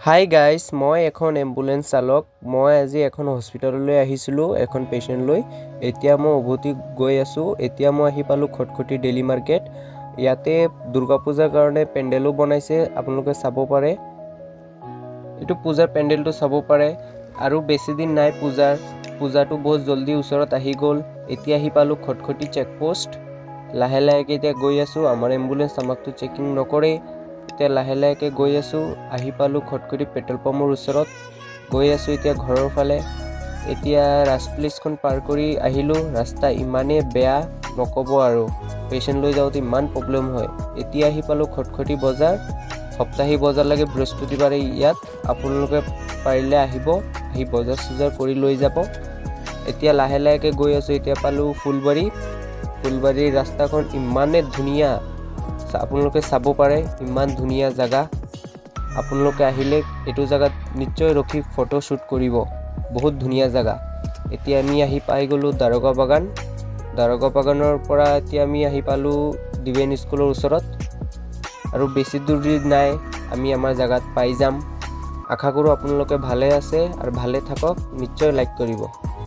Hi guys, মই এখন ambulance চালক। মই আজি এখন হস্পিটেললৈ আহিছিলোঁ এখন পেচেণ্ট লৈ। এতিয়া মই উভতি গৈ আছোঁ। এতিয়া মই আহি পালোঁ খটখটি ডেইলি মাৰ্কেট। ইয়াতে দুৰ্গা পূজাৰ কাৰণে পেণ্ডেলো বনাইছে, আপোনালোকে চাব পাৰে। এইটো পূজাৰ পেণ্ডেলটো চাব পাৰে। আৰু বেছি দিন নাই পূজাটো বহুত জলদি ওচৰত আহি গ'ল। এতিয়া আহি পালোঁ খটখটি চেকপোষ্ট। লাহে লাহেকৈ এতিয়া গৈ আছোঁ। আমাৰ এম্বুলেন্স আমাকতো চেকিং নকৰে। এতিয়া লাহে লাহেকৈ গৈ আছোঁ। আহি পালোঁ খটখটি পেট্ৰল পাম্পৰ ওচৰত। গৈ আছোঁ এতিয়া ঘৰৰ ফালে। এতিয়া ৰাজপ্লেচখন পাৰ কৰি আহিলোঁ। ৰাস্তা ইমানেই বেয়া নক'ব আৰু। পেচেণ্ট লৈ যাওঁতে ইমান প্ৰব্লেম হয়। এতিয়া আহি পালোঁ খটখটি বজাৰ। সপ্তাহী বজাৰ লাগে বৃহস্পতিবাৰে ইয়াত। আপোনালোকে পাৰিলে আহিব, আহি বজাৰ চজাৰ কৰি লৈ যাব। এতিয়া লাহে লাহেকৈ গৈ আছোঁ। এতিয়া পালোঁ ফুলবাৰীৰ ৰাস্তাখন ইমানেই ধুনীয়া, আপোনালোকে চাব পাৰে। ইমান ধুনীয়া জেগা। আপোনালোকে আহিলে এইটো জেগাত নিশ্চয় ৰখি ফটো শ্বুট কৰিব। বহুত ধুনীয়া জেগা। এতিয়া আমি আহি পাই গ'লোঁ দাৰোগা বাগানৰ পৰা এতিয়া আমি আহি পালোঁ ডিভাইন স্কুলৰ ওচৰত। আৰু বেছি দূৰ নাই, আমি আমাৰ জেগাত পাই যাম। আশা কৰোঁ আপোনালোকে ভালে আছে আৰু ভালে থাকক। নিশ্চয় লাইক কৰিব।